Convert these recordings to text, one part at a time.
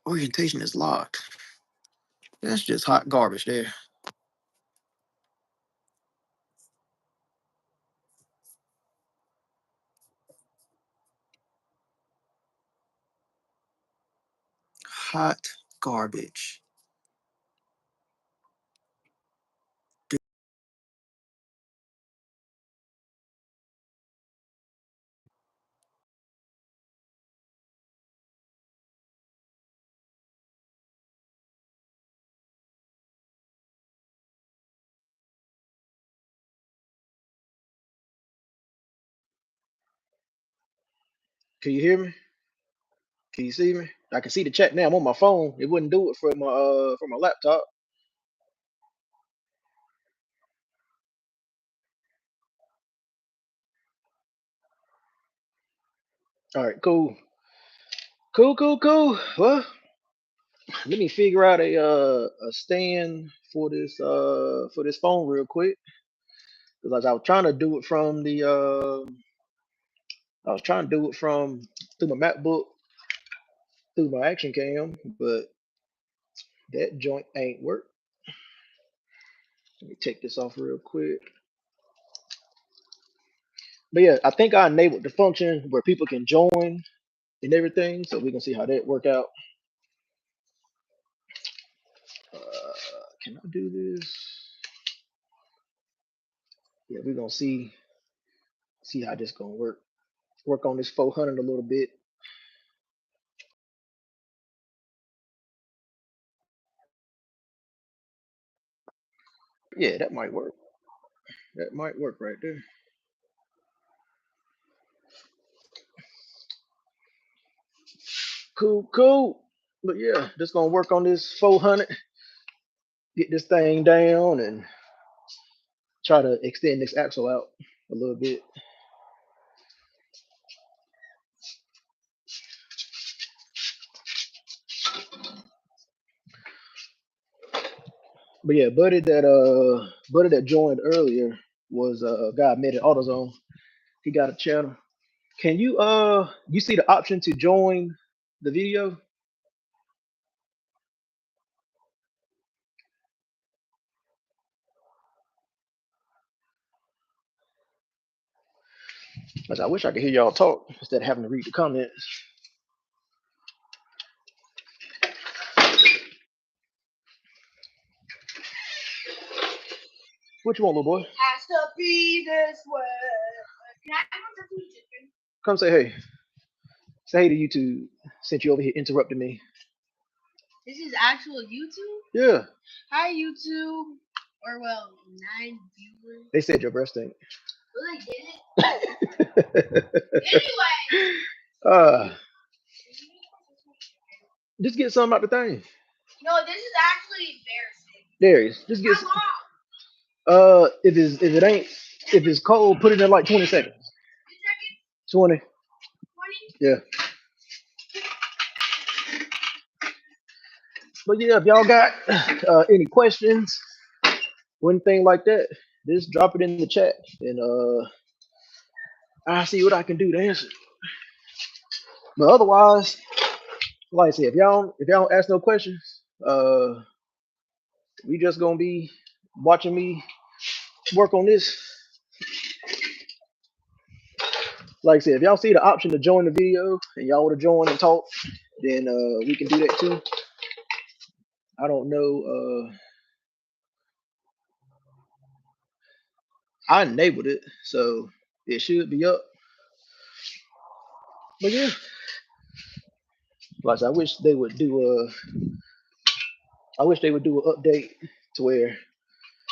Orientation is locked. That's just hot garbage there. Hot garbage. Can you hear me? Can you see me? I can see the chat now. I'm on my phone. It wouldn't do it from my laptop. All right, cool. Cool. Well, let me figure out a stand for this phone real quick. Because I was trying to do it from the I was trying to do it from through my MacBook through my action cam, but that joint ain't work. Let me take this off real quick. But yeah, I think I enabled the function where people can join and everything, so we can see how that work out. Can I do this? Yeah, we're gonna see how this gonna work. Work on this 400 a little bit. Yeah, that might work. That might work right there. Cool. But yeah, just gonna work on this 400, get this thing down, and try to extend this axle out a little bit. But yeah, buddy that joined earlier was a guy I met at AutoZone. He got a channel. Can you see the option to join the video? Like, I wish I could hear y'all talk instead of having to read the comments. What you want, little boy? Has to be this way. Can I have some chicken? Come say hey. Say hey to YouTube since you over here interrupting me. This is actual YouTube? Yeah. Hi, YouTube. Or, well, 9 viewers. They said your breath stink. Well, they didn't. Anyway. Just get something out the thing. No, this is actually embarrassing. Darius, just get. If it's cold, put it in like 20 seconds. 20. 20? Yeah. But yeah, if y'all got any questions or anything like that, just drop it in the chat and I'll see what I can do to answer. But otherwise, like I said, if y'all don't ask no questions, we just gonna be watching me work on this. Like I said, if y'all see the option to join the video and y'all want to join and talk, then we can do that too. I don't know. I enabled it, so it should be up. But yeah, like I said, I wish they would do an update to where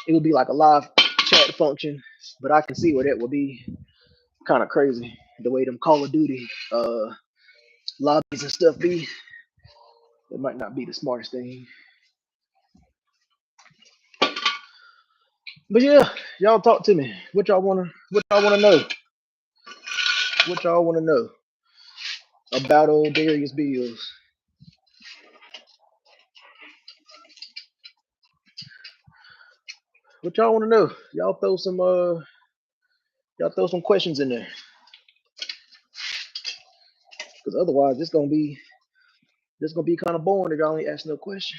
it would be like a live chat function, but I can see where that would be kind of crazy. The way them Call of Duty lobbies and stuff be, it might not be the smartest thing. But yeah, y'all talk to me. What y'all wanna know? What y'all wanna know about old Darius Buildz? What y'all wanna know? Y'all throw some questions in there. Because otherwise it's gonna be This gonna be kind of boring if y'all ain't ask no question.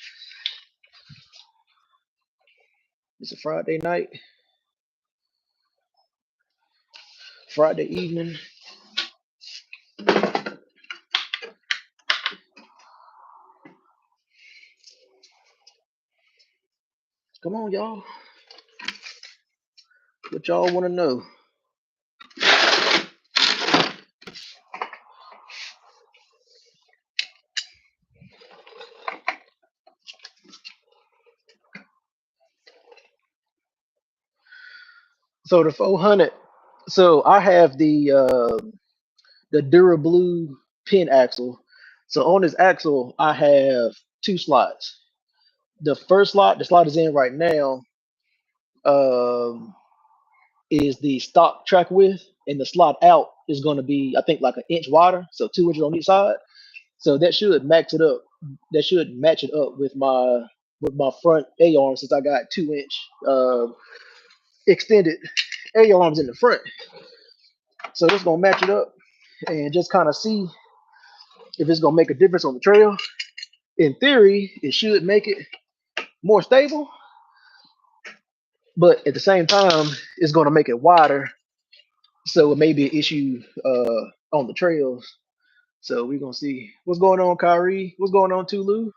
It's a Friday night, Friday evening. Come on, y'all. What y'all want to know? So the 400. So I have the Durablue pin axle. So on this axle, I have two slots. The first slot, the slot is in right now, um, is the stock track width, and the slot out is going to be, I think, like an inch wider, so 2 inches on each side. So that should match it up. That should match it up with my front A arm since I got 2 inch extended A arms in the front. So this gonna match it up and just kind of see if it's gonna make a difference on the trail. In theory, it should make it more stable, but at the same time, it's gonna make it wider, so it may be an issue on the trails. So we're gonna see what's going on, Kyrie. What's going on, Tulu?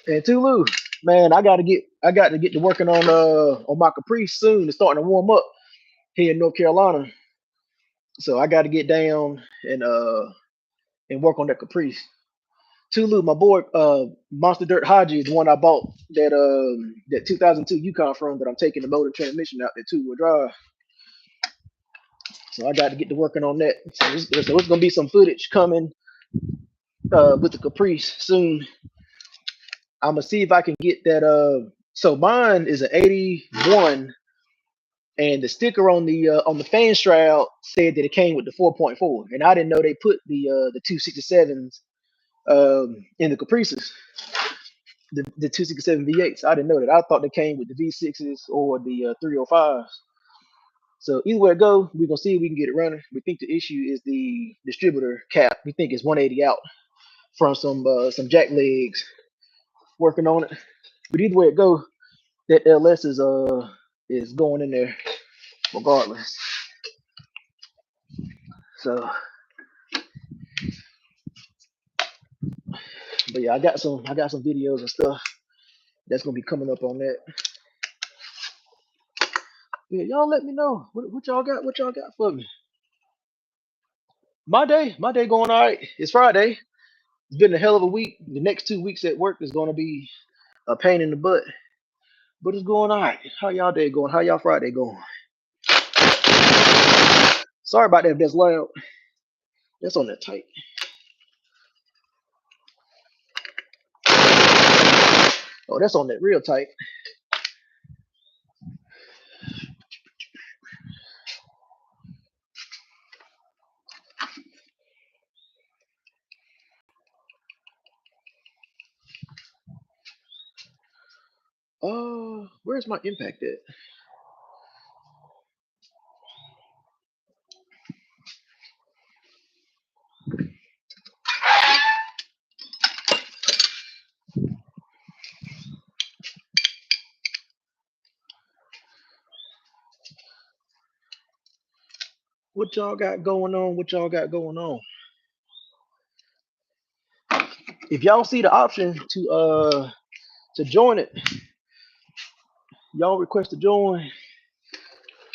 And Tulu, man, I got to get to working on my Caprice soon. It's starting to warm up here in North Carolina, so I got to get down and work on that Caprice. Tulu, my boy, Monster Dirt Haji is the one I bought that 2002 Yukon from that I'm taking the motor transmission out there two-wheel drive. So I got to get to working on that. So it's gonna be some footage coming with the Caprice soon. I'm gonna see if I can get that. So mine is an 81, and the sticker on the fan shroud said that it came with the 4.4, and I didn't know they put the 267s in the Caprices, the 267 V8s. I didn't know that. I thought they came with the V6s or the 305s. So either way it go, we're gonna see if we can get it running. We think the issue is the distributor cap. We think it's 180 out from some jack legs working on it. But either way it go, that LS is going in there regardless. So, but yeah, I got some videos and stuff that's gonna be coming up on that. Yeah, y'all let me know what y'all got for me. My day going all right. It's Friday. It's been a hell of a week. The next 2 weeks at work is gonna be a pain in the butt, but it's going all right. How y'all day going? How y'all Friday going? Sorry about that if that's loud. That's on that tight. Oh, that's on that real tight. Where's my impact at? What y'all got going on? What y'all got going on? If y'all see the option to join it, y'all request to join.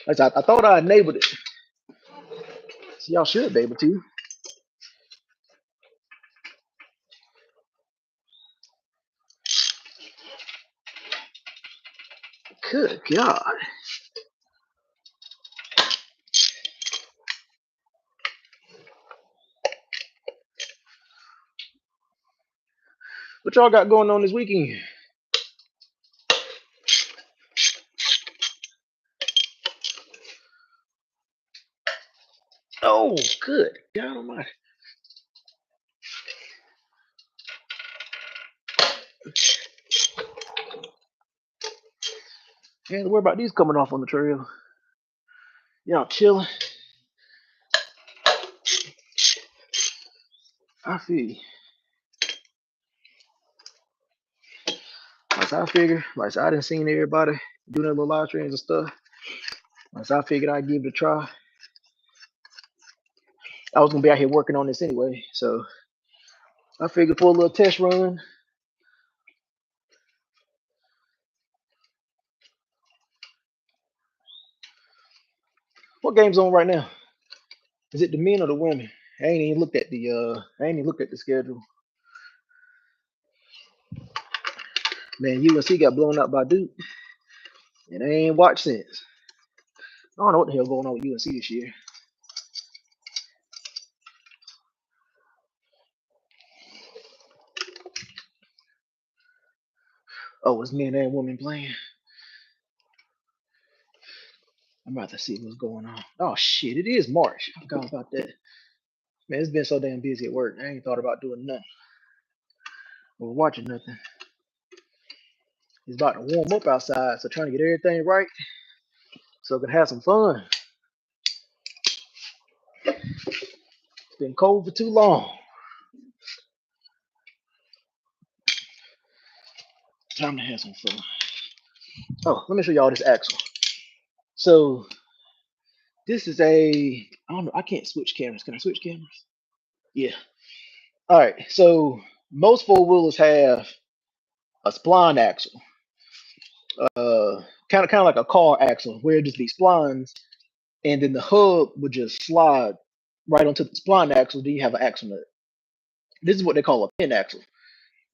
I thought I enabled it, so y'all should be able to. Good God. What y'all got going on this weekend? Oh, good God Almighty. Ain't to worry about these coming off on the trail. Y'all chilling. I feel you. So I figured, like, so I didn't seen everybody doing their little live streams and stuff. So I figured I'd give it a try. I was gonna be out here working on this anyway, so I figured for a little test run. What game's on right now? Is it the men or the women? I ain't even looked at the schedule. Man, UNC got blown out by Duke, and I ain't watched since. I don't know what the hell going on with UNC this year. Oh, it's men and women playing. I'm about to see what's going on. Oh shit, it is March. I forgot about that. Man, it's been so damn busy at work. I ain't thought about doing nothing or watching nothing. It's about to warm up outside, so trying to get everything right so I can have some fun. It's been cold for too long. Time to have some fun. Oh, let me show y'all this axle. So this is I don't know, I can't switch cameras. Can I switch cameras? Yeah. All right. So most four wheelers have a spline axle. Kind of like a car axle where it just be splines and then the hub would just slide right onto the spline axle. Then you have an axle nut. This is what they call a pin axle.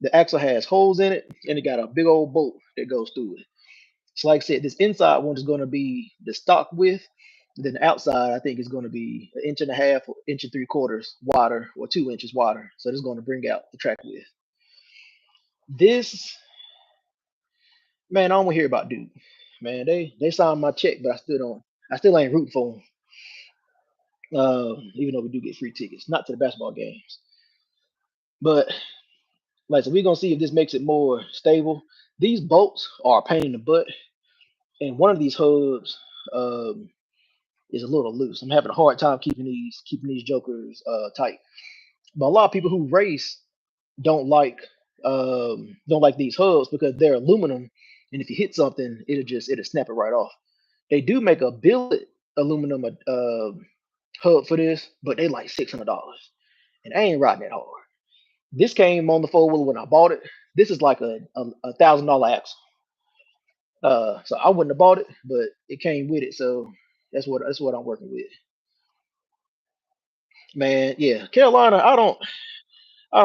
The axle has holes in it and it got a big old bolt that goes through it. So, like I said, this inside one is going to be the stock width. Then the outside, I think, is going to be an inch and a half, or inch and three quarters wider, or 2 inches wider. So, this is going to bring out the track width. This, man, I don't want to hear about Duke. Man, they signed my check, but I still ain't rooting for them. Even though we do get free tickets, not to the basketball games. But like, so we're gonna see if this makes it more stable. These bolts are a pain in the butt, and one of these hubs um, is a little loose. I'm having a hard time keeping these jokers tight. But a lot of people who race don't like don't like these hubs because they're aluminum, and if you hit something, it'll snap it right off. They do make a billet aluminum hub for this, but they like $600, and I ain't riding that hard. This came on the four wheeler when I bought it. This is like a $1,000 axle. So I wouldn't have bought it, but it came with it, so that's what I'm working with. Man, yeah, Carolina. I don't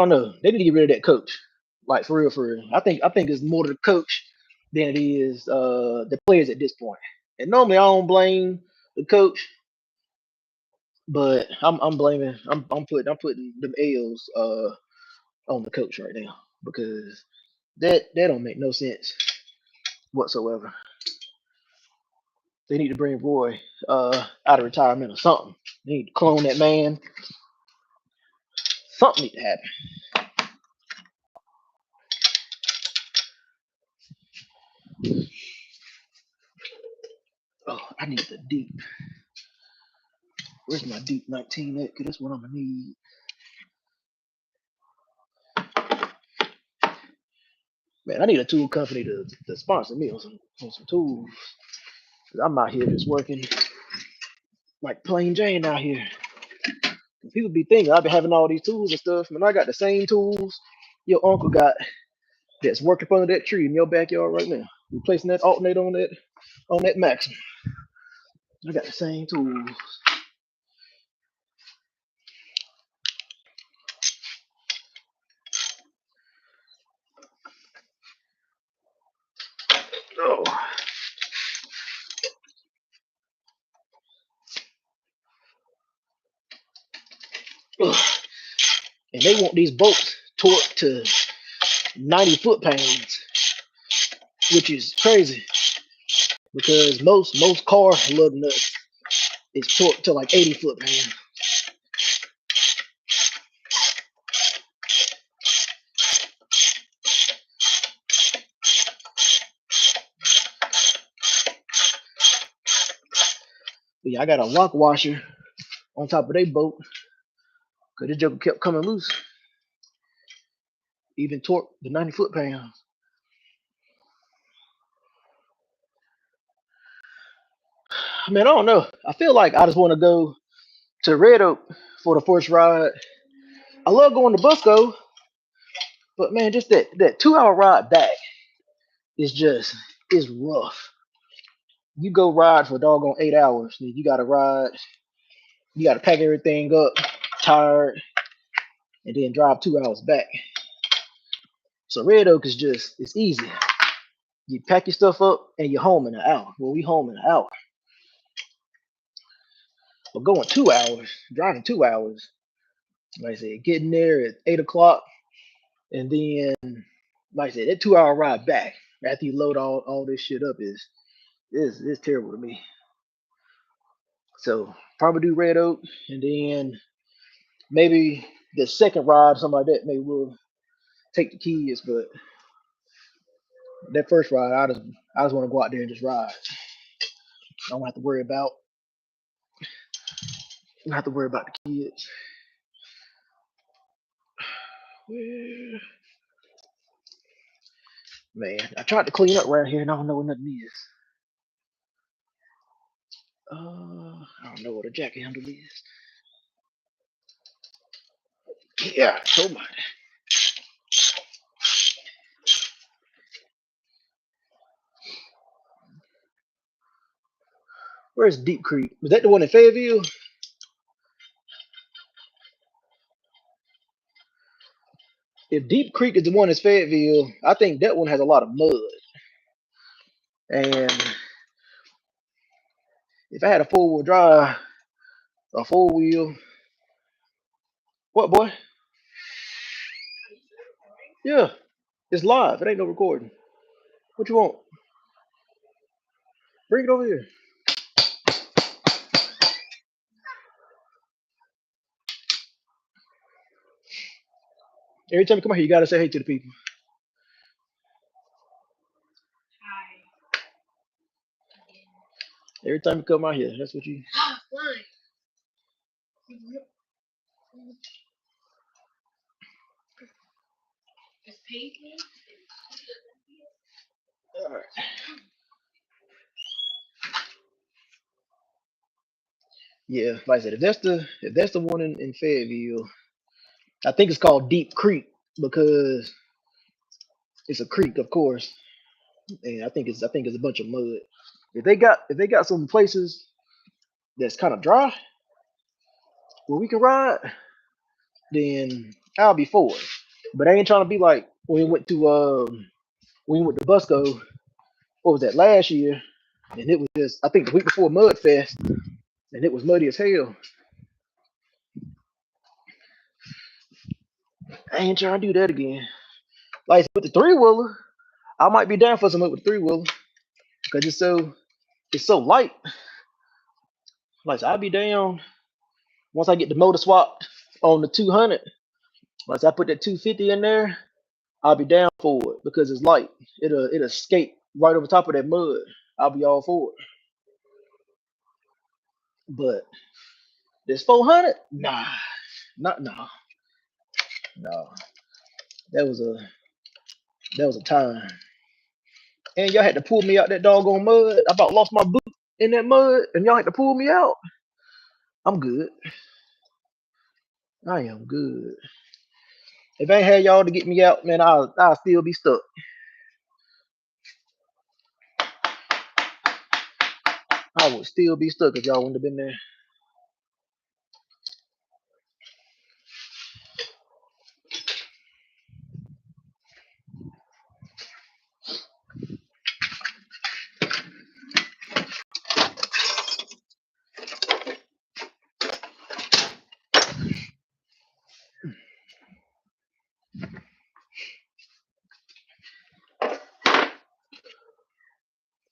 know. They need to get rid of that coach. Like for real, for real. I think it's more to the coach than it is the players at this point. And normally I don't blame the coach, but I'm putting them L's on the coach right now because that don't make no sense whatsoever. They need to bring Roy out of retirement or something. They need to clone that man. Something need to happen. Oh, I need the deep. Where's my deep 19 at? Cause that's what I'm gonna need. Man, I need a tool company to sponsor me on some tools. 'Cause I'm out here just working like plain Jane out here. And people be thinking I've been having all these tools and stuff, man. I got the same tools your uncle got that's working under that tree in your backyard right now. Replacing that alternator on that Maxim. I got the same tools. Oh. Ugh. And they want these bolts torqued to 90 foot-pounds, which is crazy because most car lug nuts is torqued to like 80 foot-pounds. But yeah, I got a lock washer on top of their boat because this joker kept coming loose, even torqued to 90 foot-pounds. Man, I don't know. I feel like I just want to go to Red Oak for the first ride. I love going to Busco, but man, just that 2 hour ride back is just is rough. You go ride for doggone 8 hours, then you gotta ride, you gotta pack everything up, tired, and then drive 2 hours back. So Red Oak is just it's easy. You pack your stuff up and you're home in an hour. Well, we home in an hour. But going 2 hours, driving 2 hours, like I said, getting there at 8 o'clock, and then like I said, that 2 hour ride back after you load all this shit up is terrible to me. So probably do Red Oak, and then maybe the second ride, something like that, maybe we'll take the kids. But that first ride, I just want to go out there and just ride. I don't have to worry about I don't have to worry about the kids. Well, man, I tried to clean up around here and I don't know what nothing is. I don't know what a jack handle is. Yeah, so much. Where's Deep Creek? Was that the one in Fayetteville? If Deep Creek is the one in Fayetteville, I think that one has a lot of mud. And if I had a 4-wheel drive, a 4 wheel, what boy? Yeah, it's live. It ain't no recording. What you want? Bring it over here. Every time you come out here, you gotta say hey to the people. Hi. Every time you come out here, that's what you. Fine. It's painting. All right. Yeah, like I said, if that's the one in Fayetteville, I think it's called Deep Creek because it's a creek, of course, and I think it's a bunch of mud. If they got some places that's kind of dry where we can ride, then I'll be for it. But I ain't trying to be like when we went to Busco. What was that last year? And it was just I think the week before Mud Fest, and it was muddy as hell. I ain't trying to do that again. Like with the 3 wheeler, I might be down for some with the 3 wheeler because it's so light. Like so I'll be down once I get the motor swapped on the 200. Once I put that 250 in there, I'll be down for it because it's light. It'll skate right over top of that mud. I'll be all for it. But this 400, nah, not no, no. That was a that was a time. And y'all had to pull me out that doggone mud. I about lost my boot in that mud, and y'all had to pull me out. I'm good. I am good. If I ain't had y'all to get me out, man, I'll still be stuck. I would still be stuck if y'all wouldn't have been there.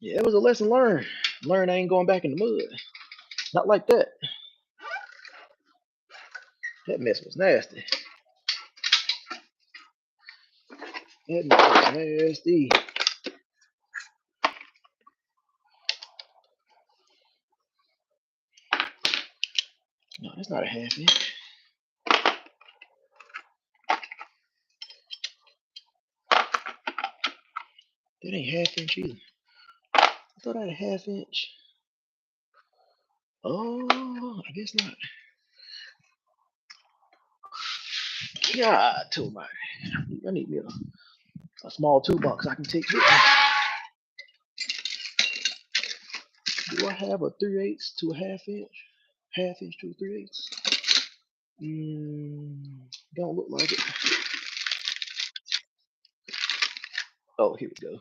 Yeah, it was a lesson learned. Learn I ain't going back in the mud. Not like that. That mess was nasty. That mess was nasty. No, that's not a half inch. That ain't half inch either. I thought I had a half inch. Oh, I guess not. God, too much. I need me a small toolbox I can take with me. Do I have a 3/8 to a half inch? Half inch to a 3/8? Don't look like it. Oh, here we go.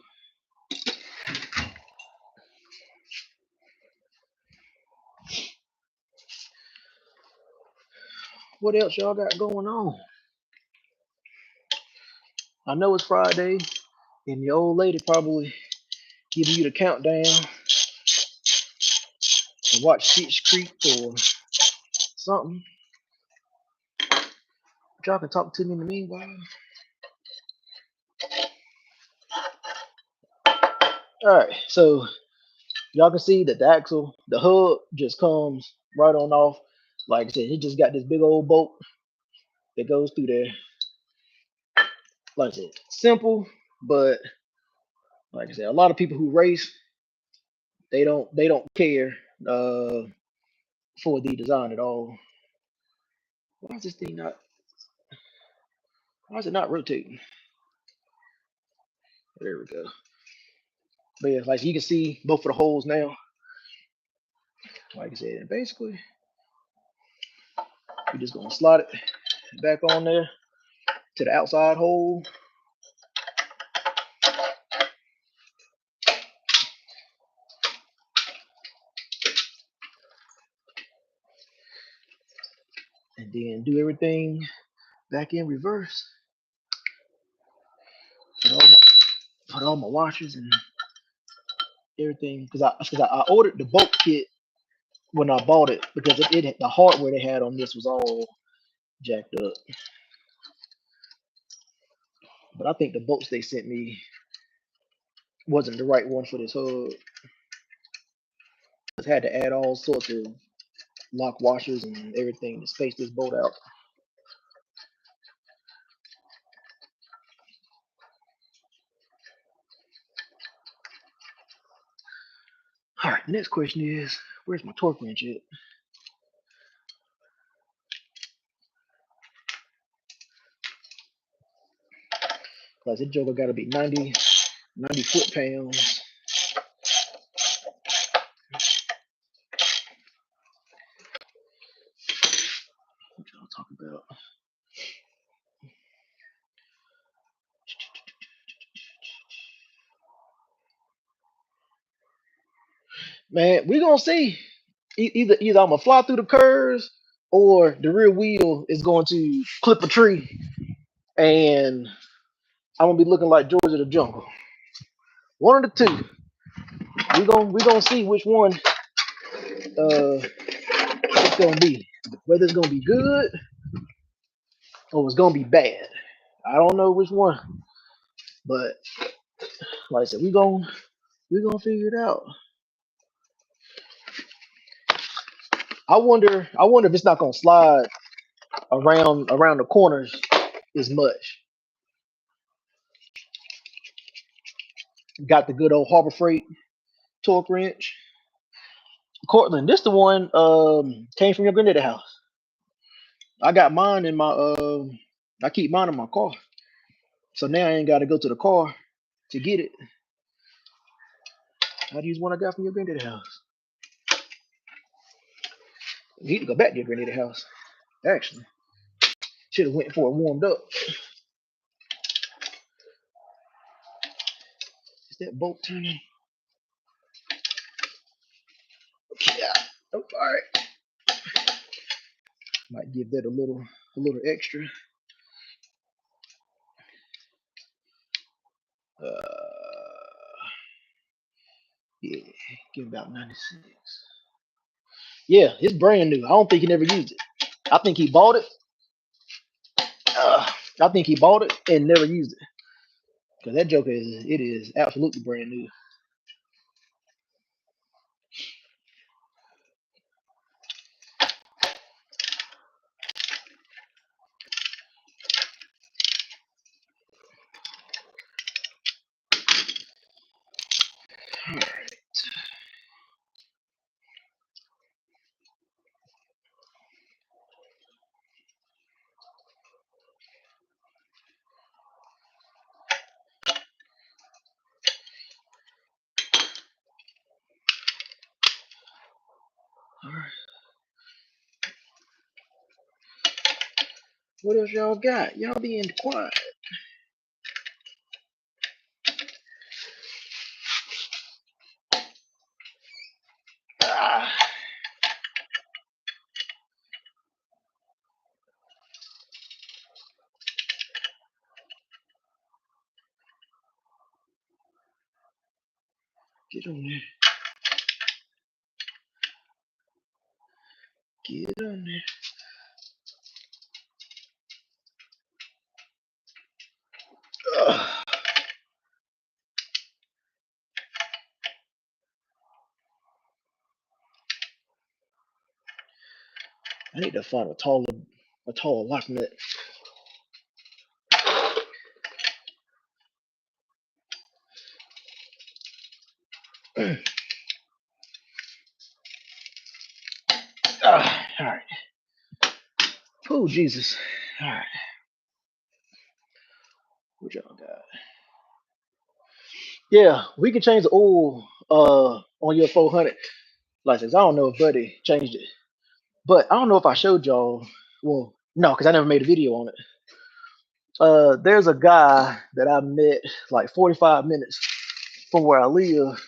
What else y'all got going on? I know it's Friday, and the old lady probably giving you the countdown to watch Schitt's Creek or something. But y'all can talk to me in the meanwhile. All right, so y'all can see that the axle, the hub just comes right on off. Like I said, it just got this big old bolt that goes through there. Like I said, simple, but like I said, a lot of people who race, they don't care uh, for the design at all. Why is this thing not? Why is it not rotating? There we go. But yeah, like you can see both of the holes now. Like I said, and basically we're just gonna slide it back on there to the outside hole. And then do everything back in reverse. Put all my washers and everything because I ordered the bolt kit when I bought it because the hardware they had on this was all jacked up. But I think the bolts they sent me wasn't the right one for this hub. I had to add all sorts of lock washers and everything to space this bolt out. All right, the next question is, where's my torque wrench at? Because this joker got to be 90 foot-pounds. What y'all talking about? Man, we gonna see. Either I'm gonna fly through the curves or the rear wheel is going to clip a tree and I'm gonna be looking like George of the Jungle. One of the two. We gonna see which one it's gonna be. Whether it's gonna be good or it's gonna be bad. I don't know which one, but like I said, we gonna figure it out. I wonder if it's not gonna slide around the corners as much. Got the good old Harbor Freight torque wrench. Cortland, this the one came from your granddaddy house. I got mine in my I keep mine in my car. So now I ain't gotta go to the car to get it. I'd use one I got from your granddaddy house. You need to go back to your granddaddy house. Actually. Should have went for it warmed up. Is that bolt turning? Yeah. Oh, all right. Might give that a little extra. Yeah, give about 96. Yeah, it's brand new. I don't think he never used it. I think he bought it. I think he bought it and never used it because that joker is absolutely brand new. Alright. What else y'all got? Y'all being quiet. Ah, get on there. Get on there. Ugh. I need to find a taller lock nut. All right. Oh Jesus. All right. What y'all got? Yeah, we can change the oil on your 400 license. I don't know if Buddy changed it, but I don't know if I showed y'all. Well, no, because I never made a video on it. There's a guy that I met like 45 minutes from where I live.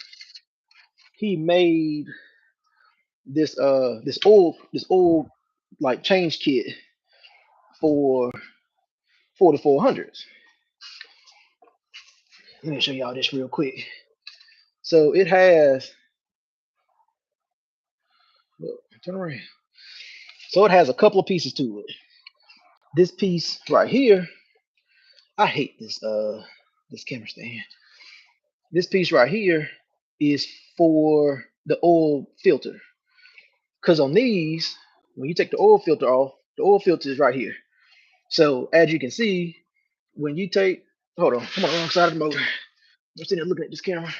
He made this old like change kit for the 400s. Let me show y'all this real quick. So it has look, turn around. So it has a couple of pieces to it. This piece right here, I hate this camera stand. This piece right here is for the oil filter. Because on these, when you take the oil filter off, the oil filter is right here. So as you can see, when you take, hold on, I'm on the wrong side of the motor. I'm sitting there looking at this camera.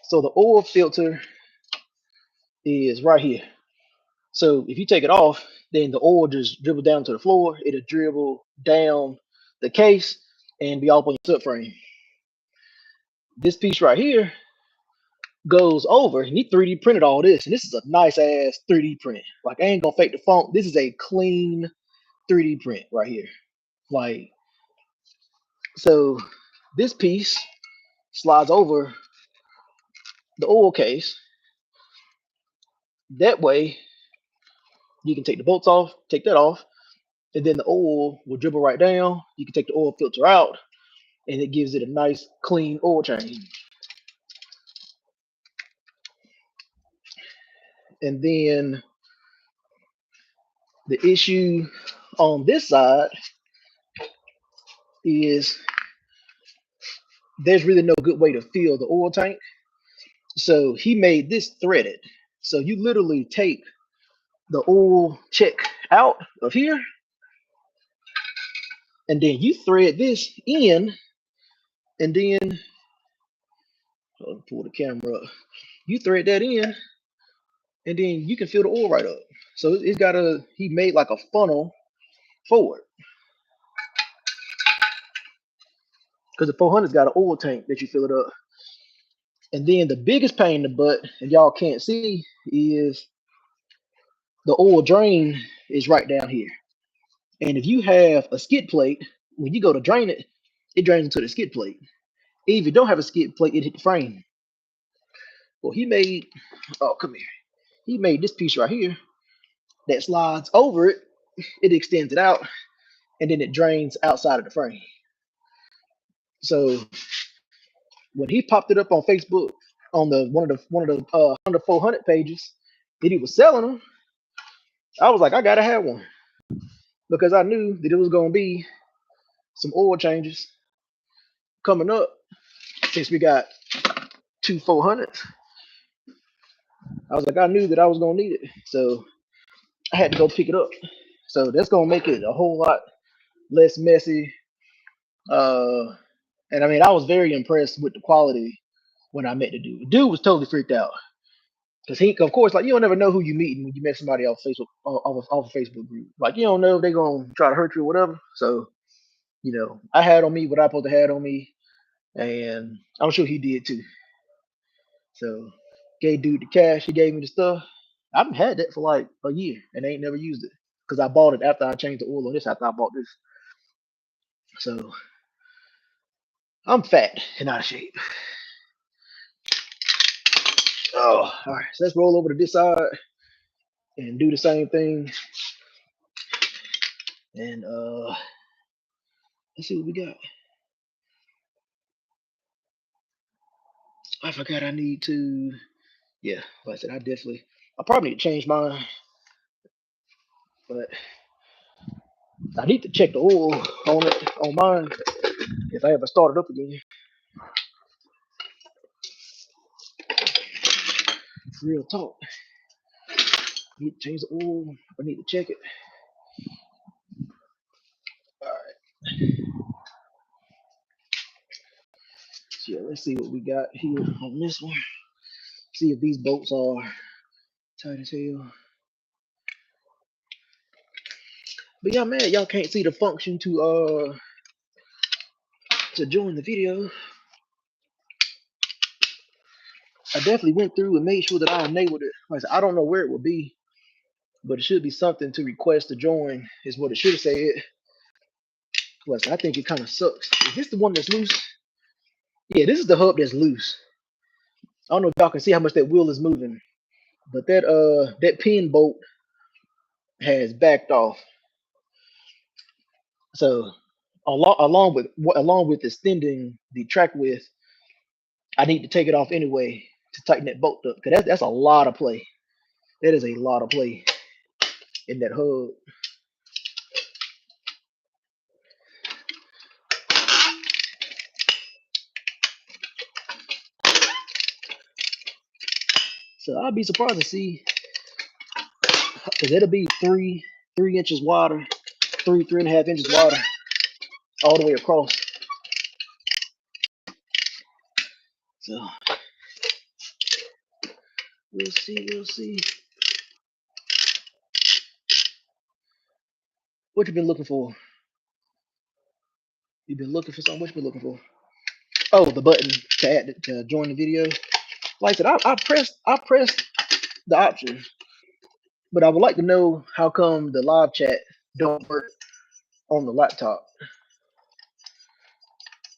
So the oil filter is right here. So if you take it off, then the oil just dribble down to the floor. It'll dribble down the case and be off on your subframe. This piece right here goes over, and he 3D printed all this, and this is a nice ass 3D print. Like I ain't gonna fake the funk. This is a clean 3D print right here. Like so, this piece slides over the oil case. That way, you can take the bolts off, take that off, and then the oil will dribble right down. You can take the oil filter out, and it gives it a nice clean oil change. And then the issue on this side is there's really no good way to fill the oil tank. So he made this threaded. So you literally take the oil check out of here, and then you thread this in, and then pull the camera up. You thread that in, and then you can fill the oil right up. So it's got he made like a funnel forward because the 400's got an oil tank that you fill it up. And then the biggest pain in the butt, and y'all can't see, is the oil drain is right down here. And if you have a skid plate, when you go to drain it, it drains into the skid plate. If you don't have a skid plate, it hit the frame. Well, oh, come here. He made this piece right here that slides over it. It extends it out, and then it drains outside of the frame. So when he popped it up on Facebook on the under 400 pages that he was selling them, I was like, I gotta have one because I knew that it was gonna be some oil changes coming up since we got two 400s. I was like, I knew that I was gonna need it, so I had to go pick it up. So that's gonna make it a whole lot less messy. And I mean, I was very impressed with the quality when I met the dude. The dude was totally freaked out because of course, like you don't never know who you meeting when you met somebody off Facebook, off a Facebook group. Like you don't know if they're gonna try to hurt you or whatever. So I had on me what I supposed to have on me, and I'm sure he did too. So Gave dude the cash. He gave me the stuff. I've had that for like a year and I ain't never used it because I bought it after I changed the oil on this. After I bought this, so I'm fat and out of shape. Oh, all right. So let's roll over to this side and do the same thing. And let's see what we got. I forgot I need to. Yeah, like I said, I probably need to change mine, but I need to check the oil on it on mine if I ever start it up again. Real talk. Need to change the oil. I need to check it. All right. So yeah, let's see what we got here on this one. See if these bolts are tight as hell. But yeah, man, y'all can't see the function to join the video. I definitely went through and made sure that I enabled it. Like I said, I don't know where it will be, but it should be something to request to join, is what it should have said. Plus, I think it kind of sucks. Is this the one that's loose? Yeah, this is the hub that's loose. I don't know if y'all can see how much that wheel is moving, but that pin bolt has backed off. So along with extending the track width, I need to take it off anyway to tighten that bolt up. Cause that's a lot of play. That is a lot of play in that hub. So I'd be surprised to see, because it'll be 3 inches wider, 3.5 inches wider, all the way across. So we'll see. What you been looking for? You been looking for something? What you been looking for? Oh, the button to join the video. Like I said, I pressed the option, but I would like to know how come the live chat don't work on the laptop.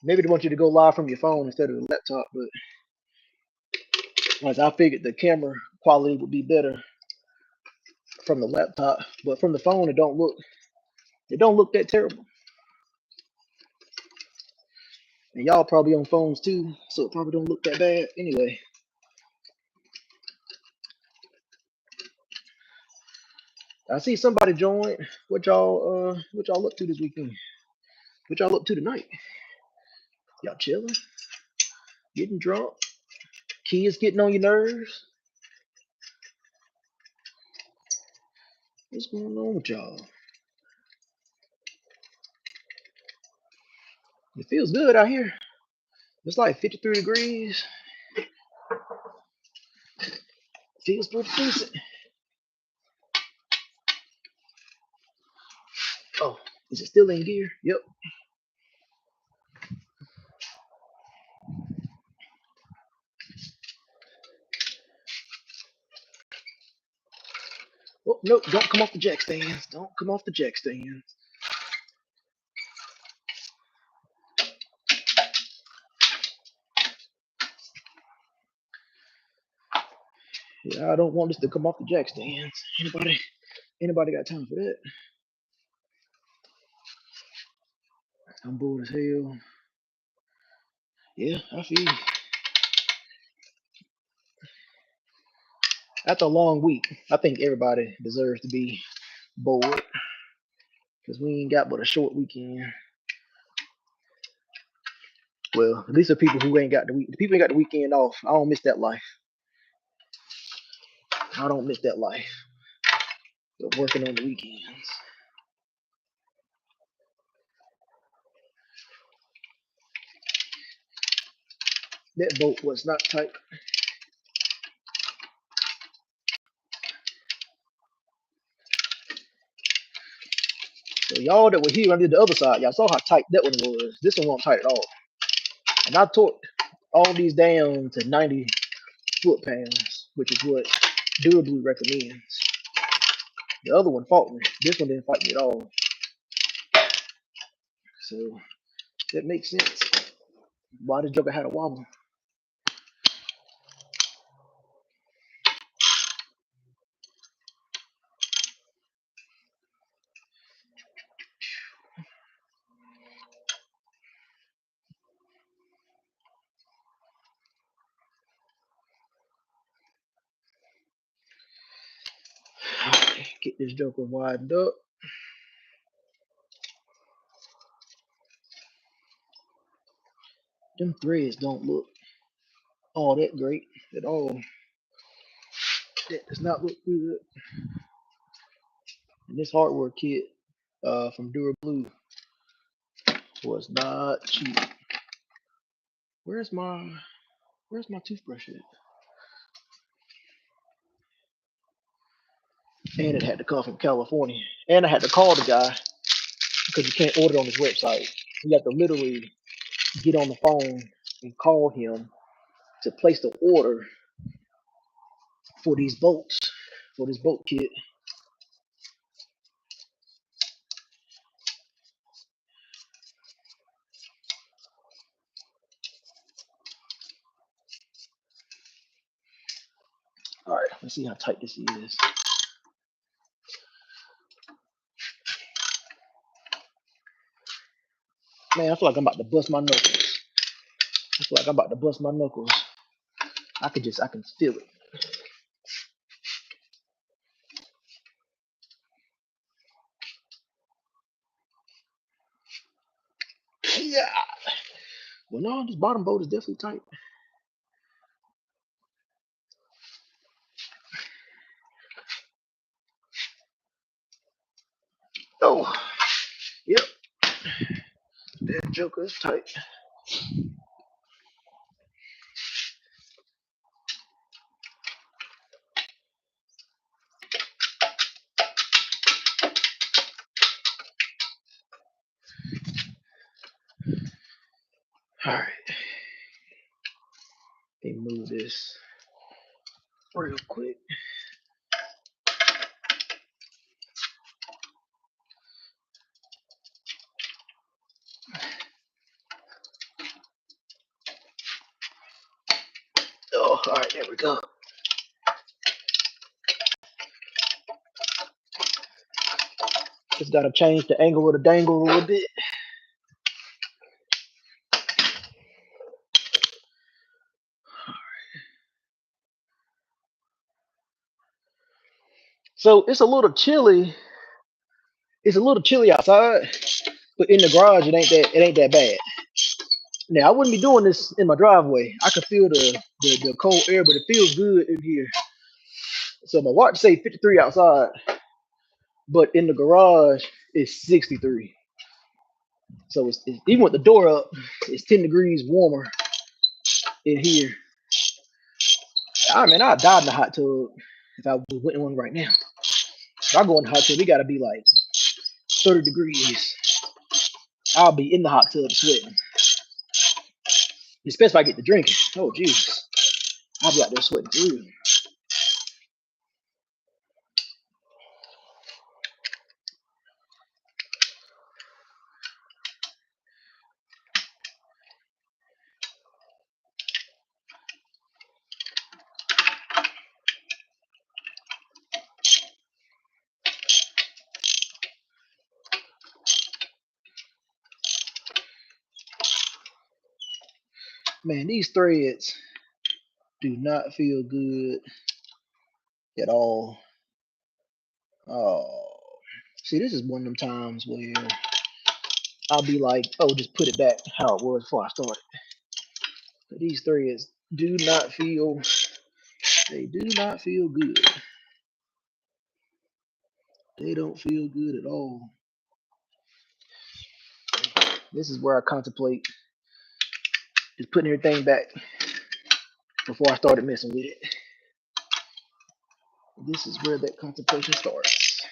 Maybe they want you to go live from your phone instead of the laptop, but like I figured the camera quality would be better from the laptop, but from the phone it don't look that terrible. And y'all probably on phones too, so it probably don't look that bad anyway. I see somebody join. What y'all up to this weekend? What y'all up to tonight? Y'all chilling, getting drunk, kids getting on your nerves. What's going on with y'all? It feels good out here. It's like 53 degrees. Feels pretty decent. Oh, is it still in gear? Yep. Oh, nope, don't come off the jack stands. Don't come off the jack stands. Yeah, I don't want this to come off the jack stands. Anybody got time for that? I'm bored as hell. Yeah, I feel you. After a long week, I think everybody deserves to be bored because we ain't got but a short weekend. Well, at least the people who ain't got the people ain't got the weekend off. I don't miss that life. I don't miss that life. Of working on the weekends. That bolt was not tight. So y'all that were here, I did the other side. Y'all saw how tight that one was. This one wasn't tight at all. And I torqued all these down to 90 foot-pounds. which is what Durablu recommends. The other one fought me. This one didn't fight me at all. So that makes sense. Why the Joker had a wobble? Get this Joker widened up. Them threads don't look all that great at all. That does not look good. And this hardware kit from Durablu was not cheap. Where's my toothbrush at? And it had to come from California. And I had to call the guy because you can't order it on his website. You have to literally get on the phone and call him to place the order for these bolts, for this bolt kit. All right, let's see how tight this is. Man, I feel like I'm about to bust my knuckles. I feel like I'm about to bust my knuckles. I can feel it. Yeah. Well, no, this bottom bolt is definitely tight. Oh, yep. That Joker is tight. All right. Let me move this real quick. Oh, all right, there we go. Just gotta change the angle of the dangle a little bit. So it's a little chilly. It's a little chilly outside, but in the garage it ain't that bad. Now I wouldn't be doing this in my driveway. I can feel the cold air, but it feels good in here. So my watch say 53 outside, but in the garage it's 63. So it's even with the door up, it's 10 degrees warmer in here. I mean, I'd die in the hot tub if I went in one right now. If I go in the hot tub, it gotta be like 30 degrees. I'll be in the hot tub sweating. Especially if I get to drinking. Oh, Jesus. I'll be out there sweating through. Man, these threads do not feel good at all. Oh. See, this is one of them times where I'll be like, oh, just put it back how it was before I started. But these threads do not feel, they do not feel good. They don't feel good at all. This is where I contemplate just putting everything back before I started messing with it. This is where that contemplation starts.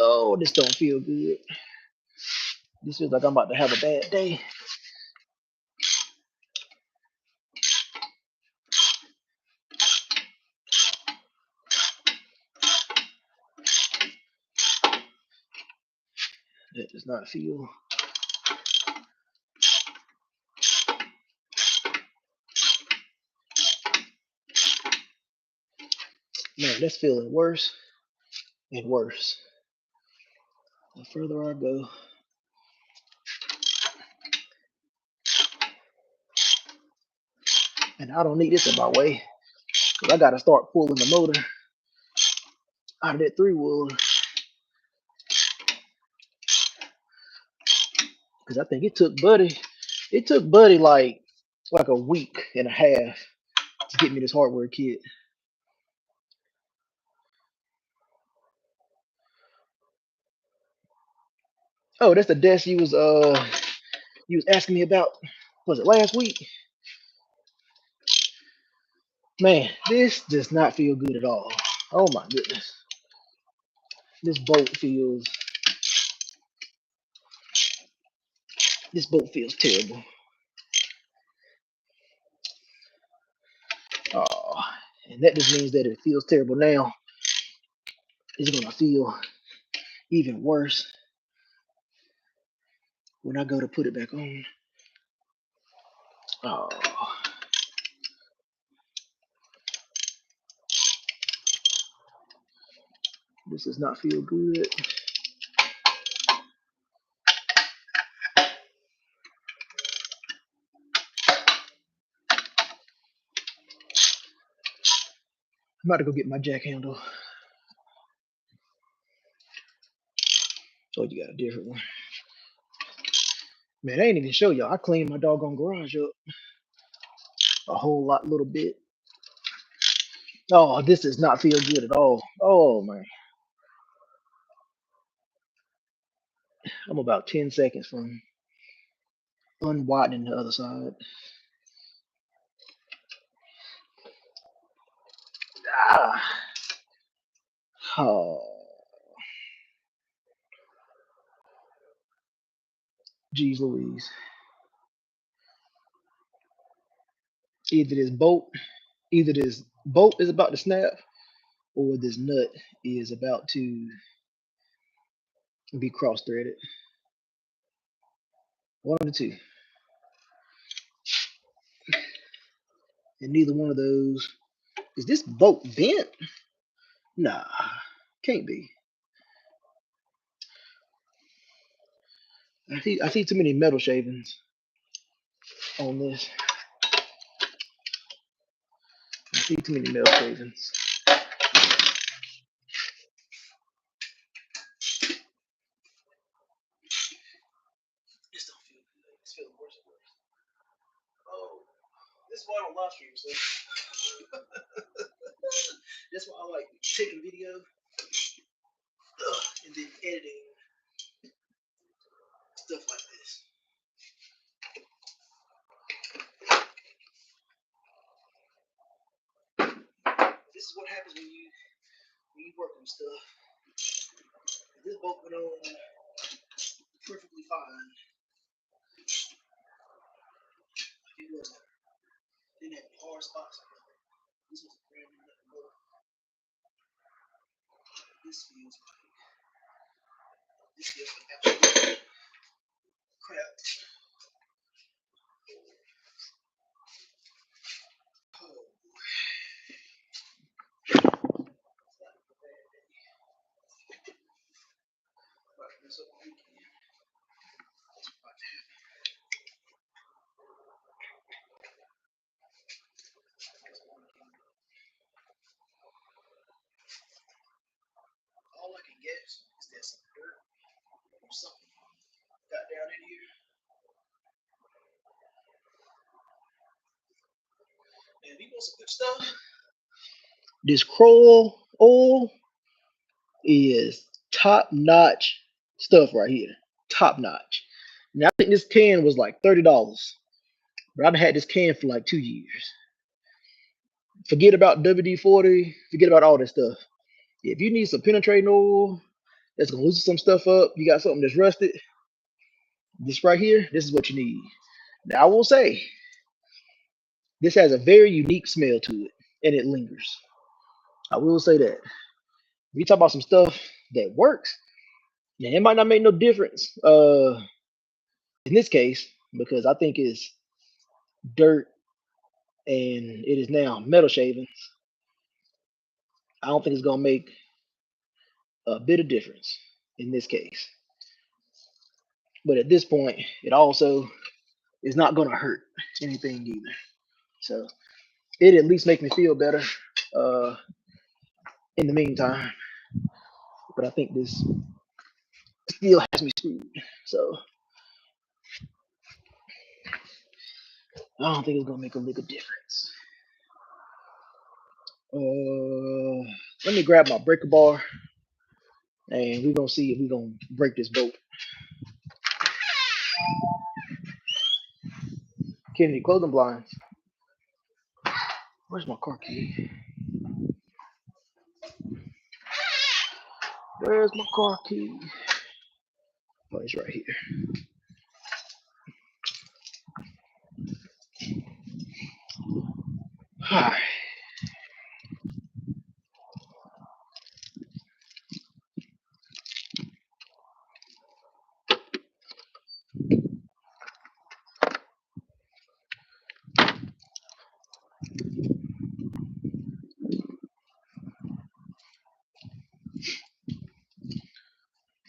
Oh, this don't feel good. This feels like I'm about to have a bad day. That does not feel. Man, that's feeling worse and worse. The further I go. And I don't need this in my way. Because I got to start pulling the motor out of that 3-wheel. Because I think it took Buddy like a week and a half to get me this hardware kit. Oh, that's the desk you was asking me about. Was it last week? Man, this does not feel good at all. Oh my goodness. This bolt feels this bolt feels terrible. Oh, and that just means that it feels terrible now. It's gonna feel even worse when I go to put it back on. Oh, this does not feel good. I'm about to go get my jack handle. Oh, you got a different one. Man, I ain't even show y'all. I cleaned my doggone garage up a whole little bit. Oh, this does not feel good at all. Oh man, I'm about 10 seconds from unwidening the other side. Ah, oh, geez Louise. Either this bolt, either this bolt is about to snap, or this nut is about to be cross-threaded. One of the two, and neither one of those. Is this bolt bent? Nah, can't be. I see too many metal shavings on this. I see too many metal shavings. This don't feel good. It's feeling worse and worse. Oh, this is why I don't live stream, so that's why I like taking video and then editing stuff like this. This is what happens when you work on stuff. This bolt went on perfectly fine. It wasn't. Didn't have any hard spots. This was a brand new motor. This feels like absolute crap. Oh, all I can guess is that some dirt or something got down in here. And if you want some good stuff, this Kroll oil is top notch stuff right here. Top notch. Now I think this can was like $30, but I've had this can for like 2 years. Forget about WD-40. Forget about all this stuff. If you need some penetrating oil, that's gonna loosen some stuff up. You got something that's rusted. This right here, this is what you need. Now I will say, this has a very unique smell to it, and it lingers. I will say that. We talk about some stuff that works, and it might not make no difference. In this case, because I think it's dirt and it is now metal shavings. I don't think it's gonna make a bit of difference in this case. But at this point, it also is not gonna hurt anything either. So it at least makes me feel better uh, in the meantime. But I think this still has me screwed. So I don't think it's gonna make a lick of difference. Let me grab my breaker bar and we're gonna see if we're gonna break this bolt. Kennedy, close the blinds. Where's my car key? Where's my car key? Oh, it's right here. Alright.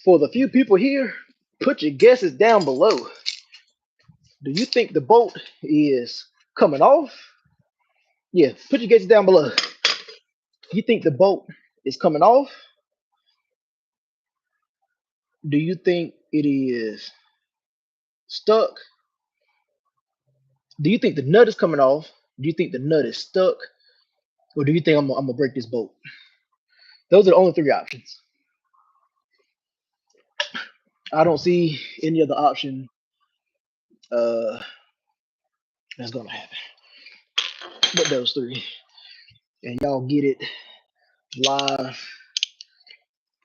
For the few people here, put your guesses down below. Do you think the bolt is coming off? Yeah, put your guesses down below. You think the bolt is coming off? Do you think it is stuck? Do you think the nut is coming off? Do you think the nut is stuck? Or do you think I'm gonna break this bolt? Those are the only three options. I don't see any other option uh, that's gonna happen but those three. And y'all get it live,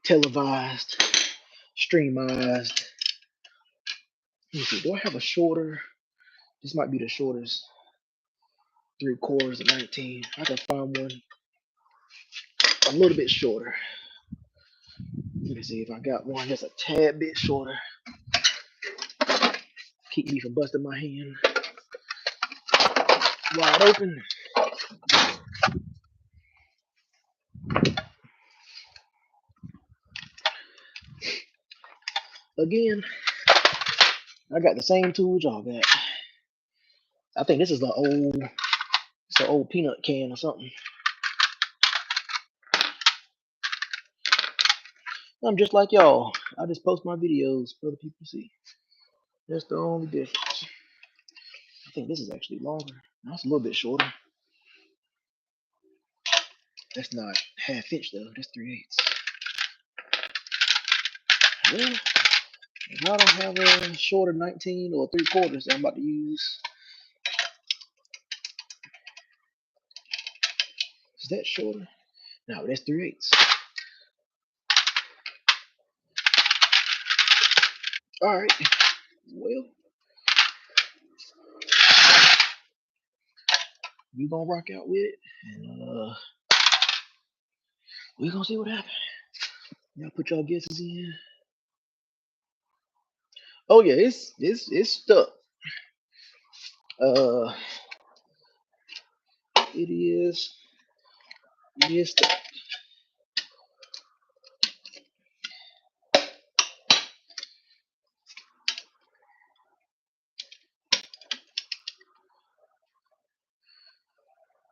televised, streamized. Let me see, do I have a shorter? This might be the shortest 3/4 of 19. I can find one a little bit shorter. Let me see if I got one that's a tad bit shorter. Keep me from busting my hand wide open. Again, I got the same tools y'all got. I think this is an old peanut can or something. I'm just like y'all. I just post my videos for other people to see. That's the only difference. I think this is actually longer. That's a little bit shorter. That's not half inch though. That's 3/8. Well, if I don't have a shorter 19 or 3/4 that I'm about to use, is that shorter? No, that's 3/8. All right. Well, we gonna rock out with it, and we gonna see what happens. Y'all put y'all guesses in. Oh yeah, it's stuck. Uh, it is stuck.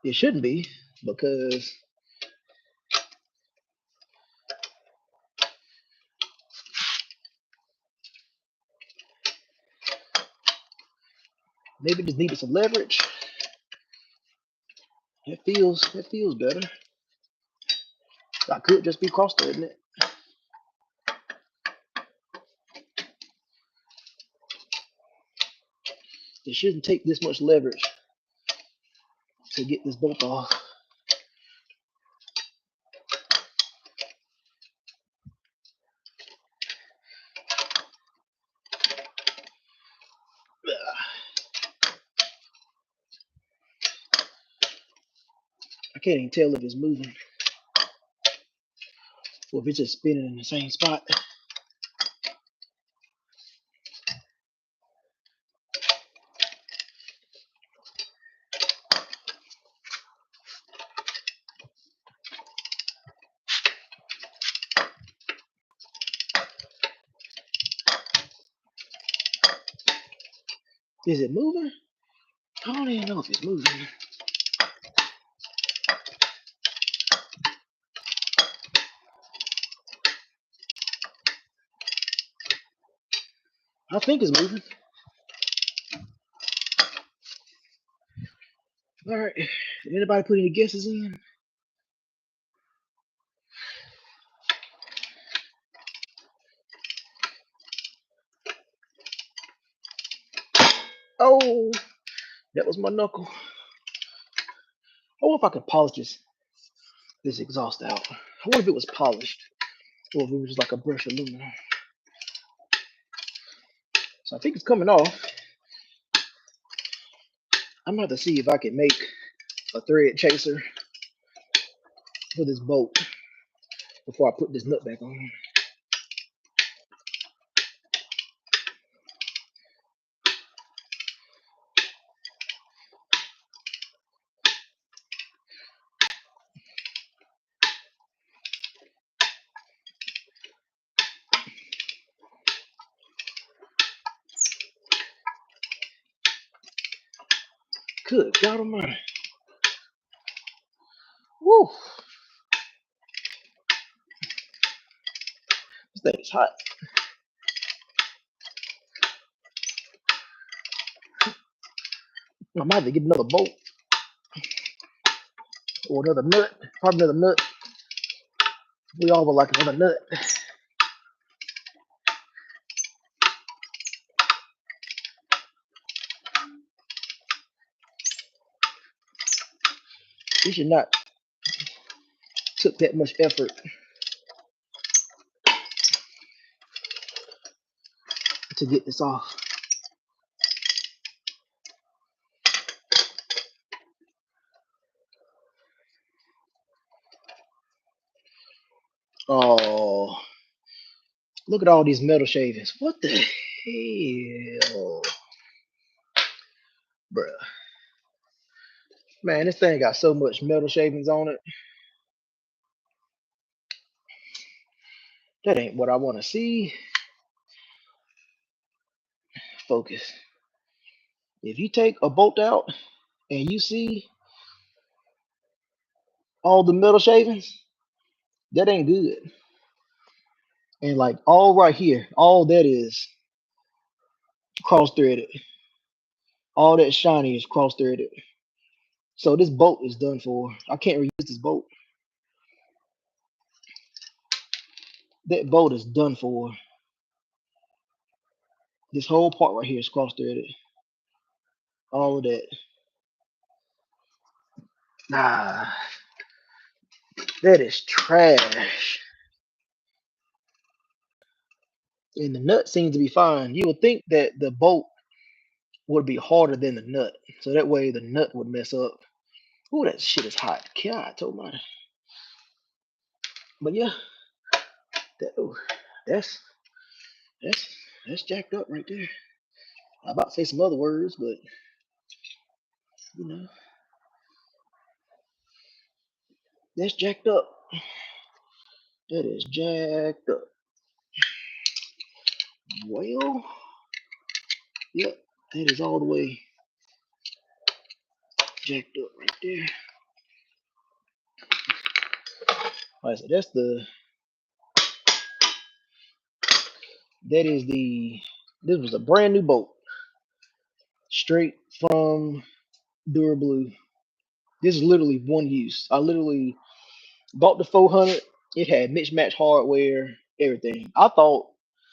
It shouldn't be because maybe it just needed some leverage. It feels better. I could just be cross-threading it. It shouldn't take this much leverage to get this bolt off. can't even tell if it's moving or if it's just spinning in the same spot. Is it moving? I don't even know if it's moving. I think it's moving. All right. Did anybody put any guesses in? Oh, that was my knuckle. I wonder if I can polish this exhaust out. I wonder if it was polished or if it was just like a brush aluminum. So I think it's coming off. I'm gonna have to see if I can make a thread chaser for this bolt before I put this nut back on. Good God Almighty. Woo! This thing is hot. I might have to get another bolt or another nut. Probably another nut. We all would like another nut. You should not took that much effort to get this off. Oh, look at all these metal shavings. What the hell? Bruh. Man, this thing got so much metal shavings on it. That ain't what I want to see. Focus. If you take a bolt out and you see all the metal shavings, that ain't good. And like all right here, all that is cross threaded. All that shiny is cross threaded. So this bolt is done for. I can't reuse this bolt. That bolt is done for. This whole part right here is cross threaded. All of that. Nah, that is trash. And the nut seems to be fine. You would think that the bolt would be harder than the nut. So that way the nut would mess up. Ooh, that shit is hot. God, told my. But yeah, that, ooh, that's that's that's jacked up right there. I'm about to say some other words, but you know, that's jacked up. That is jacked up. Well, yep, that is all the way jacked up right there. Like I said, this was a brand new bolt, straight from Blue. This is literally one use. I literally bought the 400. It had mismatch hardware, everything. I thought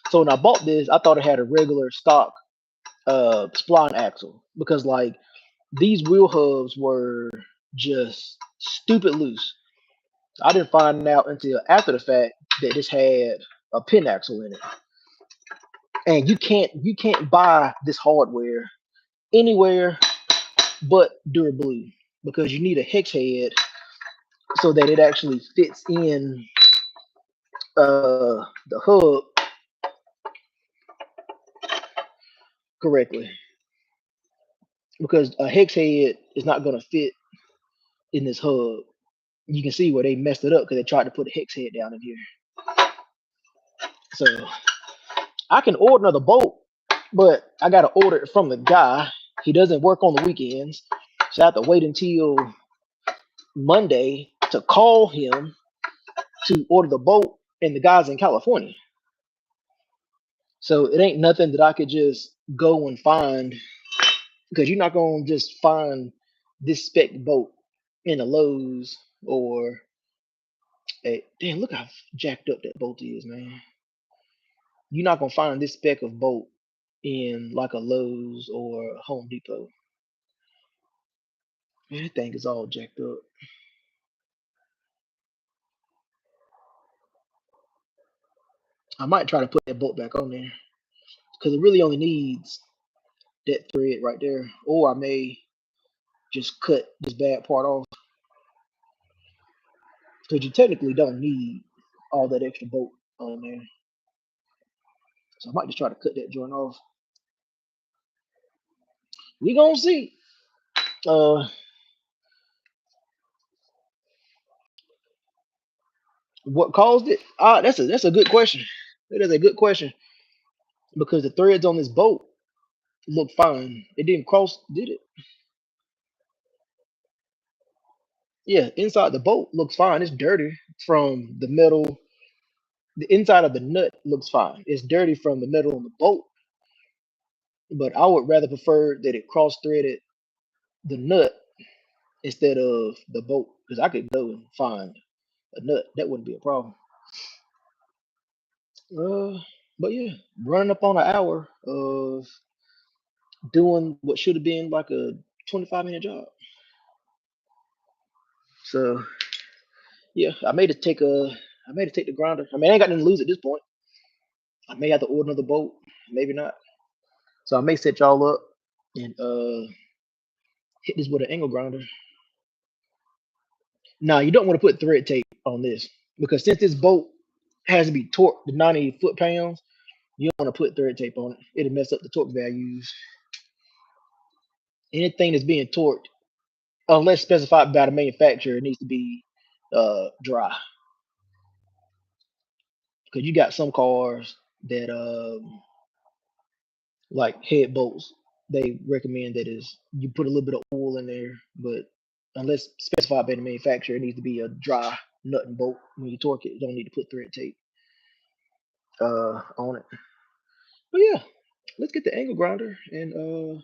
so when I bought this, I thought it had a regular stock spline axle because like these wheel hubs were just stupid loose. I didn't find out until after the fact that this had a pin axle in it. And you can't buy this hardware anywhere but Blue because you need a hex head so that it actually fits in the hub correctly. Because a hex head is not going to fit in this hub. You can see where they messed it up because they tried to put a hex head down in here. So I can order another bolt, but I got to order it from the guy. He doesn't work on the weekends, so I have to wait until Monday to call him to order the bolt, and the guy's in California. So it ain't nothing that I could just go and find because you're not gonna just find this spec bolt in a Lowe's or a damn. Look how jacked up that bolt is, man. You're not gonna find this spec of bolt in like a Lowe's or a Home Depot. Man, that thing is all jacked up. I might try to put that bolt back on there because it really only needs that thread right there, or I may just cut this bad part off because you technically don't need all that extra bolt on there. So I might just try to cut that joint off. We gonna see. Uh, what caused it? That's a good question. That is a good question because the threads on this bolt look fine. It didn't cross, did it? Yeah, inside the bolt looks fine. It's dirty from the metal. The inside of the nut looks fine. It's dirty from the metal on the bolt, but I would rather prefer that it cross threaded the nut instead of the bolt because I could go and find a nut. That wouldn't be a problem. Uh, but yeah, running up on an hour of doing what should have been like a 25-minute job. So yeah, I made it take the grinder. I mean, I ain't got nothing to lose at this point. I may have to order another bolt, maybe not. So I may set y'all up and hit this with an angle grinder. Now you don't want to put thread tape on this because since this bolt has to be torqued to 90 foot-pounds, you don't want to put thread tape on it. It'll mess up the torque values. Anything that's being torqued, unless specified by the manufacturer, it needs to be dry. Because you got some cars that like head bolts, they recommend that is you put a little bit of oil in there, but unless specified by the manufacturer, it needs to be a dry nut and bolt. When you torque it, you don't need to put thread tape on it. But yeah, let's get the angle grinder and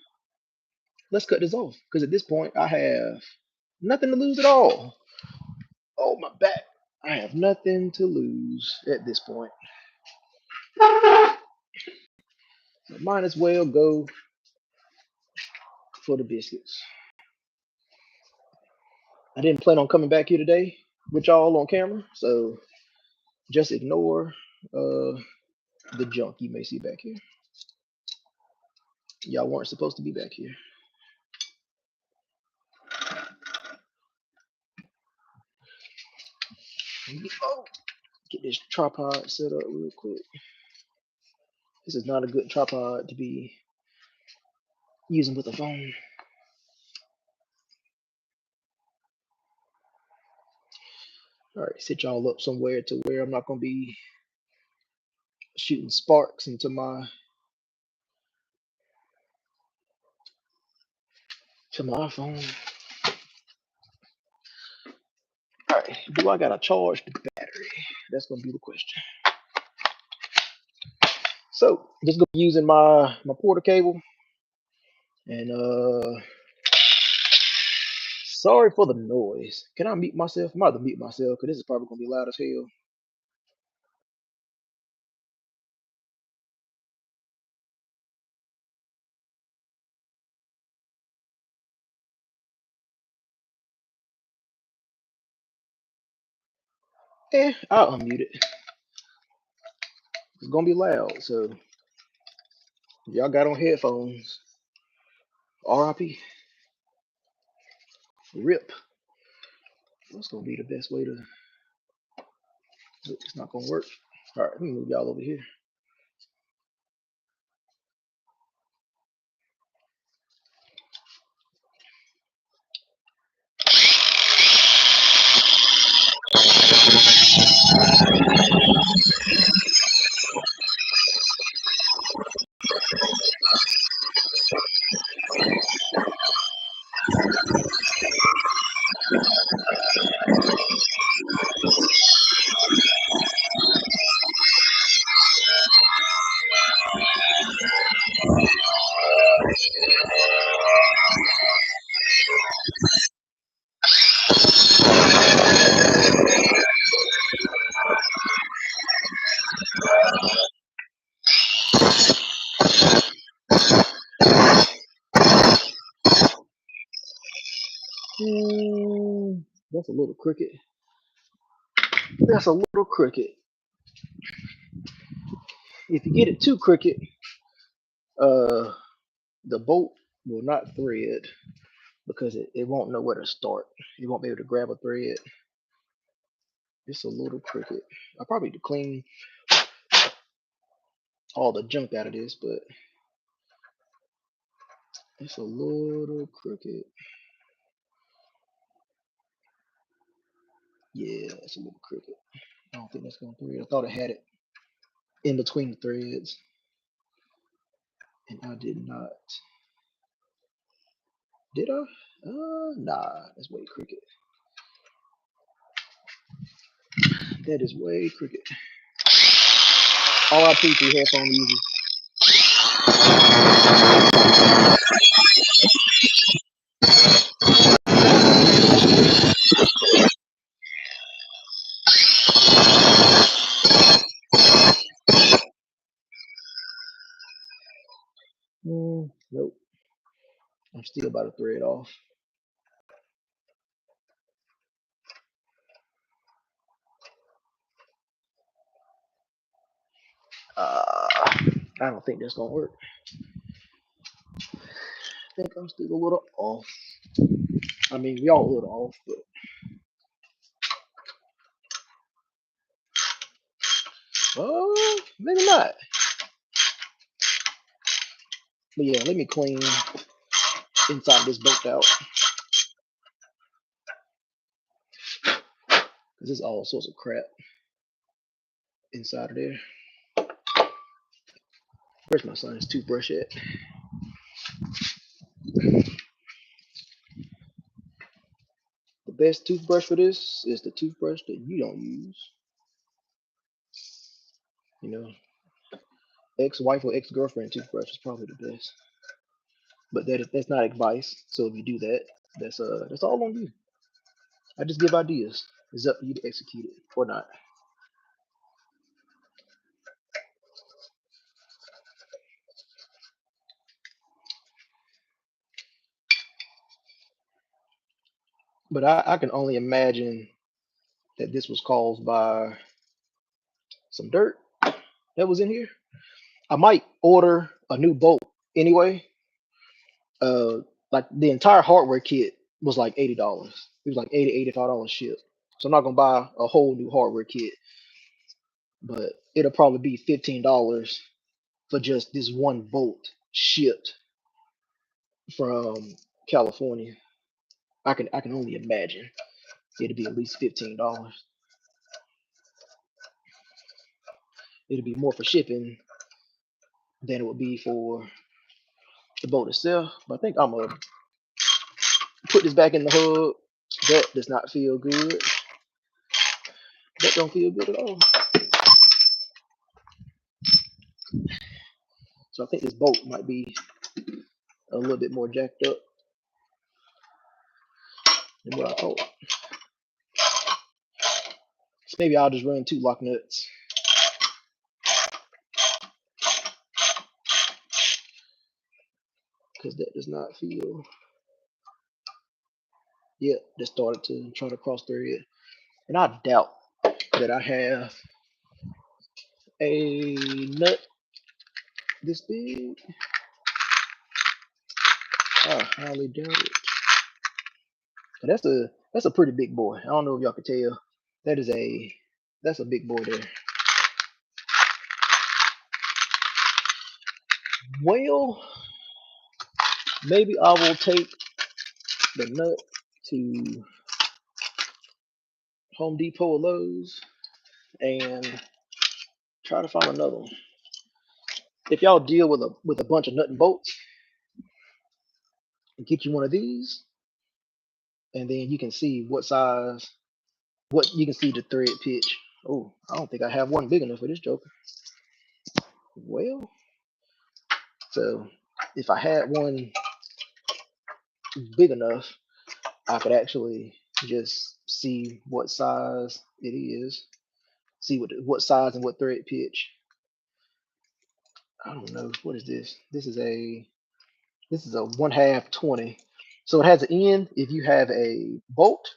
let's cut this off. Because at this point, I have nothing to lose at all. Oh my back! I have nothing to lose at this point. So might as well go for the biscuits. I didn't plan on coming back here today with y'all on camera, so just ignore uh, the junk you may see back here. Y'all weren't supposed to be back here. Oh, get this tripod set up real quick. This is not a good tripod to be using with a phone. All right, set y'all up somewhere to where I'm not gonna be shooting sparks into my iPhone. All right, do I gotta charge the battery? That's gonna be the question. So just gonna be using my porter cable and sorry for the noise. Can I mute myself? I'm about to mute myself because this is probably gonna be loud as hell. I'll unmute it. It's gonna be loud, so y'all got on headphones. RIP. RIP. What's gonna be the best way to? It's not gonna work. All right, let me move y'all over here. That's a little crooked. That's a little crooked. If you get it too crooked, uh, the bolt will not thread because it won't know where to start. It won't be able to grab a thread. It's a little crooked. I probably need to clean all the junk out of this, but it's a little crooked. Yeah, it's a little crooked. I don't think that's gonna thread. I thought it had it in between the threads, and I did not. Did I? Nah, that's way crooked. That is way crooked. RIP to headphone users. Nope. I'm still about to thread off. I don't think that's gonna work. I think I'm still a little off. I mean, we all a little off, but maybe not. But yeah, let me clean inside this bolt out because there's all sorts of crap inside of there. Where's my son's toothbrush at? The best toothbrush for this is the toothbrush that you don't use. You know, ex-wife or ex-girlfriend toothbrush is probably the best. But that's not advice. So if you do that, that's all on you. I just give ideas. It's up to you to execute it or not. But I can only imagine that this was caused by some dirt that was in here. I might order a new bolt anyway. Uh, like the entire hardware kit was like $80. It was like $85 shipped. So I'm not gonna buy a whole new hardware kit, but it'll probably be $15 for just this one bolt shipped from California. I can only imagine it'll be at least $15. It'll be more for shipping than it would be for the bolt itself. But I think I'm gonna put this back in the hub. That does not feel good. That don't feel good at all. So I think this bolt might be a little bit more jacked up than what I thought. So maybe I'll just run 2 lock nuts. Because that does not feel. Yep, that started to try to cross thread. And I doubt that I have a nut this big. I highly doubt it. But That's a pretty big boy. I don't know if y'all can tell. That's a big boy there. Well, maybe I will take the nut to Home Depot or Lowe's and try to find another one. If y'all deal with a bunch of nut and bolts, get you one of these, and then you can see what size, what you can see the thread pitch. Oh, I don't think I have one big enough for this joker. Well, so if I had one big enough, I could actually just see what size it is, see what size and what thread pitch. I don't know, what is this? This is a 1/2 20. So it has an end if you have a bolt,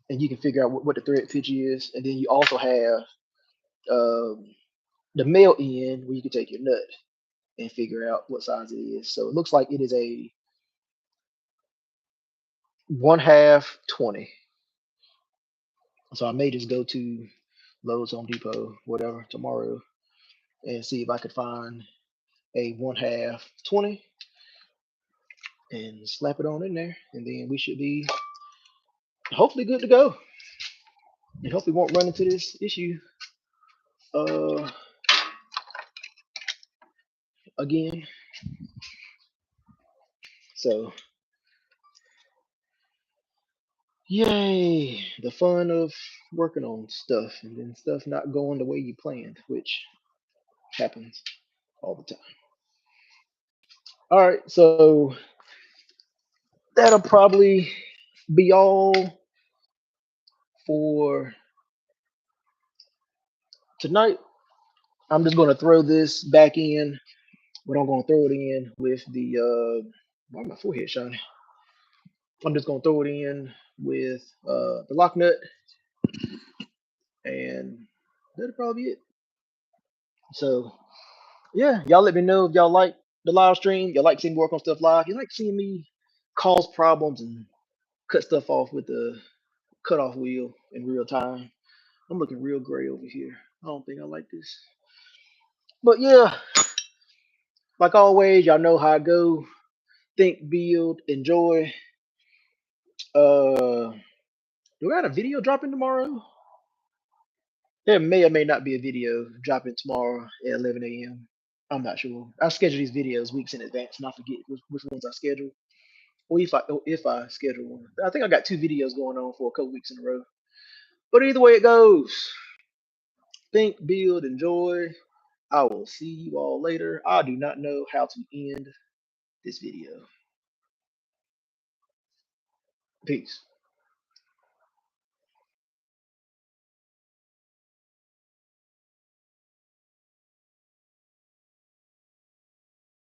and you can figure out what the thread pitch is, and then you also have um, the male end where you can take your nut and figure out what size it is. So it looks like it is a 1/2 20. So I may just go to Lowe's, Home Depot, whatever tomorrow and see if I could find a 1/2 20 and slap it on in there, and then we should be hopefully good to go, and hopefully won't run into this issue uh again. So yay, the fun of working on stuff and then stuff not going the way you planned, which happens all the time. All right, so that'll probably be all for tonight. I'm just going to throw this back in, but I'm going to throw it in with the why my forehead shining? I'm just going to throw it in with the lock nut, and that'll probably be it. So yeah, y'all let me know if y'all like the live stream. Y'all like seeing me work on stuff live. You like seeing me cause problems and cut stuff off with the cutoff wheel in real time. I'm looking real gray over here. I don't think I like this. But yeah, like always, y'all know how I go. Think, build, enjoy. Do we got a video dropping tomorrow? There may or may not be a video dropping tomorrow at 11 a.m. I'm not sure. I schedule these videos weeks in advance, and I forget which ones I schedule, or if I schedule one. I think I got two videos going on for a couple weeks in a row. But either way it goes, think, build, enjoy. I will see you all later. I do not know how to end this video. Peace.